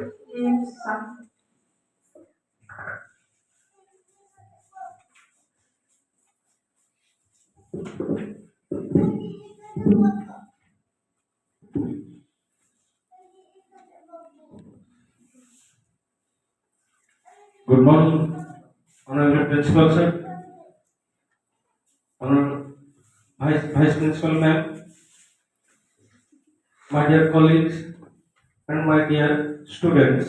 Good morning, Honorable Principal Sir, Honorable Vice Principal Ma'am, my dear colleagues, and my dear students.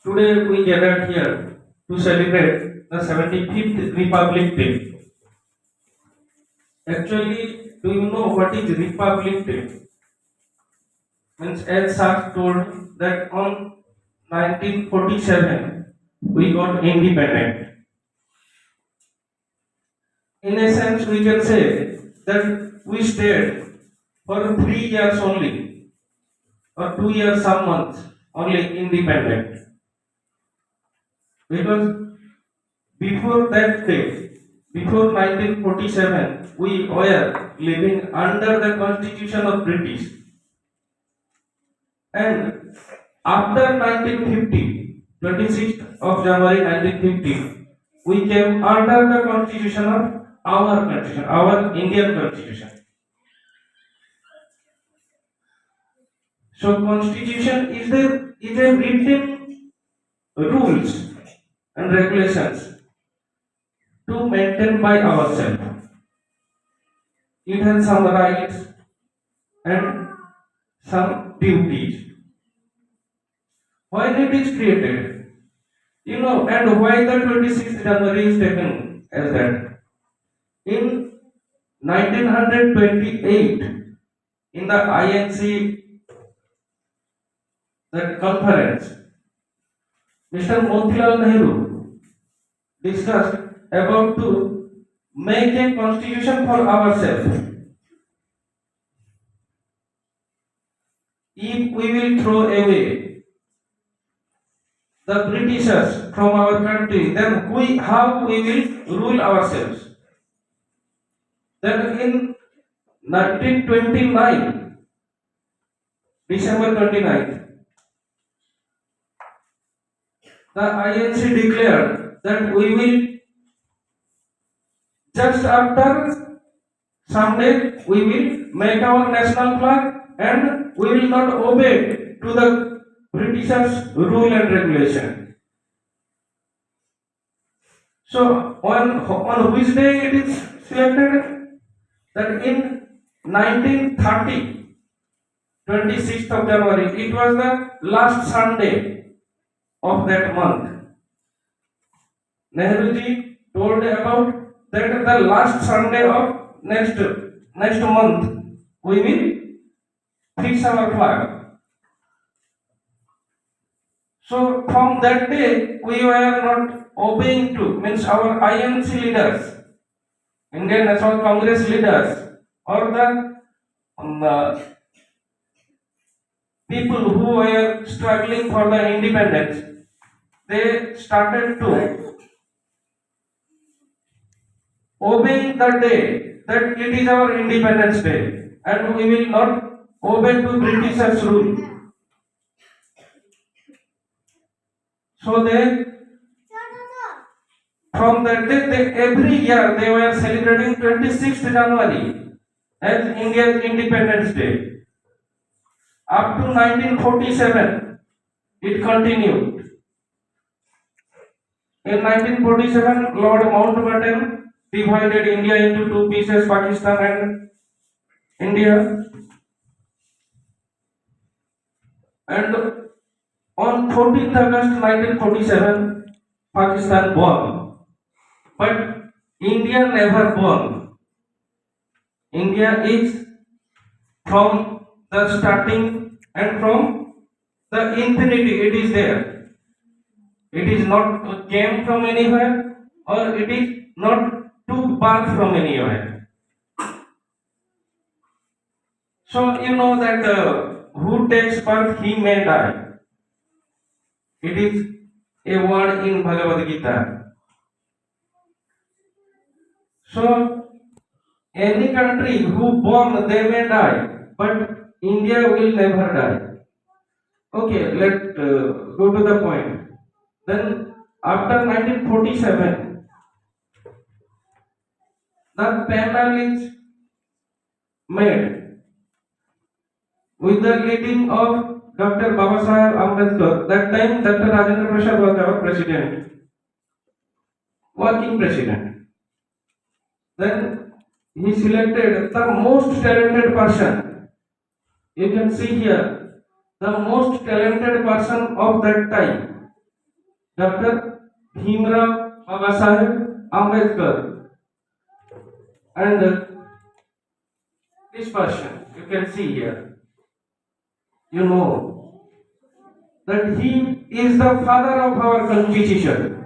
Today we gathered here to celebrate the 75th Republic Day. Actually, do you know what is Republic Day? Means as Sir told that on 1947 we got independent. In a sense, we can say that we stayed for 3 years only, or 2 years, some months only independent. Because before that day, before 1947, we were living under the constitution of British. And after 1950, 26th of January 1950, we came under the constitution of our constitution, our Indian constitution. So constitution is a written rules and regulations to maintain by ourselves. It has some rights and some duties. When it is created, and why the 26th January is taken as that? In 1928, in the INC that conference, Mr. Motilal Nehru discussed about to make a constitution for ourselves. If we will throw away the Britishers from our country, then how we will rule ourselves? Then in 1929, December 29th, the INC declared that we will, just after some days, we will make our national flag and we will not obey to the Britishers' rule and regulation. So on which day it is selected? That in 1930, 26th of January, it was the last Sunday of that month. Nehruji told about that the last Sunday of next month we will fix our flag. So from that day we were not obeying to, means our INC leaders, Indian National Congress leaders, or the people who were struggling for the independence, they started to obey the day that it is our Independence Day and we will not obey to Britishers' rule. So from that day, every year they were celebrating 26th January as India's Independence Day. Up to 1947, it continued. In 1947, Lord Mountbatten divided India into two pieces, Pakistan and India. And on 14th August 1947, Pakistan won. But India never won. India is from the starting and from the infinity, it is there. It is not came from anywhere, or it is not took birth from anywhere. So you know that who takes birth, he may die. It is a word in Bhagavad Gita. So any country who born, they may die, but India will never die. Okay, let go to the point. Then after 1947, the panel is made with the leading of Dr. Babasaheb Ambedkar. That time, Dr. Rajendra Prasad was our president, working president. Then he selected the most talented person. You can see here the most talented person of that time, Dr. Bhimrao Babasaheb Ambedkar, and this person you can see here. You know that he is the father of our constitution.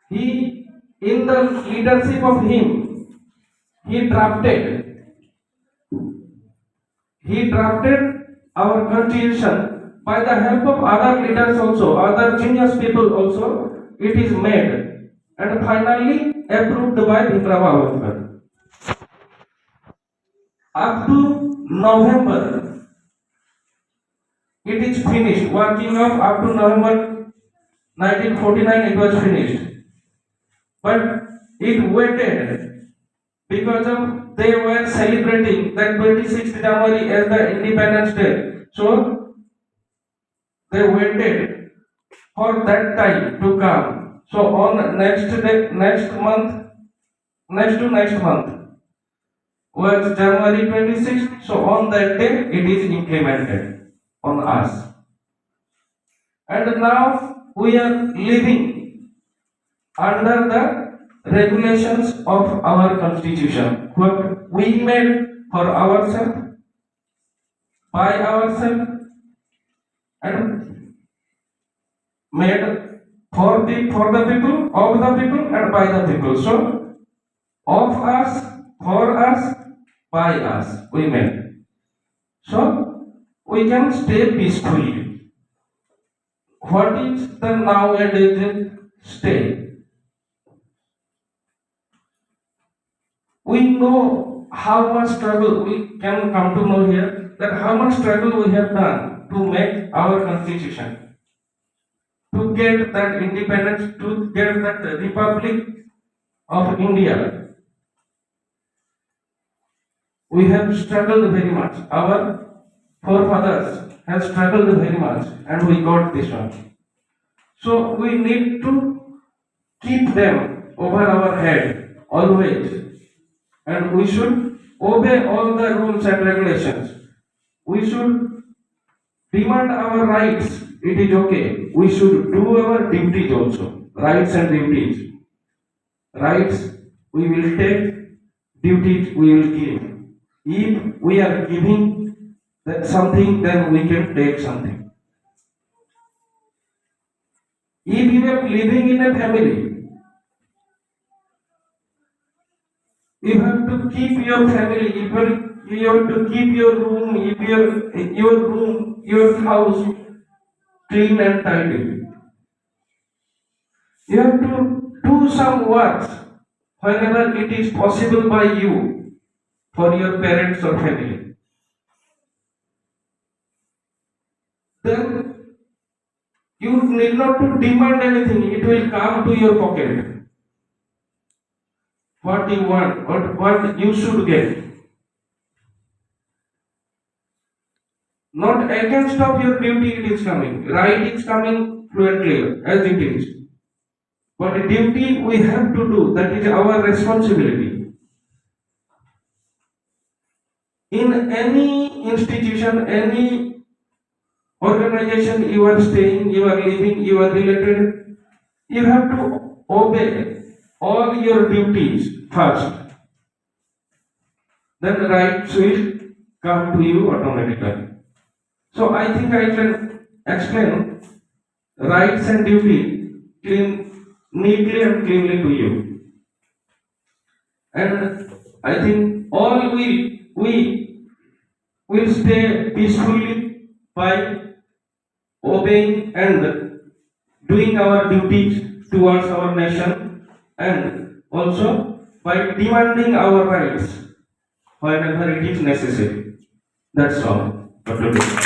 He, in the leadership of him, he drafted he drafted our constitution by the help of other leaders also, other genius people also. It is made and finally approved by Bhimrao Ambedkar. Up to November, it is finished. Working of up to November 1949, it was finished. But it waited because of they were celebrating that 26th January as the Independence Day. So they waited for that time to come. So on next day, next month, next month was January 26th. So on that day it is implemented on us. And now we are living under the regulations of our constitution, what we made for ourselves, by ourselves, and made for the people, of the people, and by the people. So of us, for us, by us, we made. So we can stay peacefully. What is the nowadays state? We know how much struggle we can come to know here, that how much struggle we have done to make our constitution, to get that independence, to get that Republic of India. We have struggled very much. Our forefathers have struggled very much, and we got this one. So we need to keep them over our head always. And we should obey all the rules and regulations. We should demand our rights. It is okay. We should do our duties also. Rights and duties. Rights we will take, duties we will give. If we are giving something, then we can take something. If you are living in a family, you have to keep your family, you have to keep your room, your house clean and tidy. You have to do some works whenever it is possible by you for your parents or family. Then you need not to demand anything, it will come to your pocket. What you want, what you should get. Not against of your duty it is coming. Right is coming fluently as it is. But duty we have to do, that is our responsibility. In any institution, any organization you are staying, you are living, you are related, you have to obey all your duties first. Then the rights will come to you automatically. So I think I can explain rights and duty neatly and cleanly to you. And I think all we will stay peacefully by obeying and doing our duties towards our nation, and also by demanding our rights whenever it is necessary. That's all. Dr. Bose.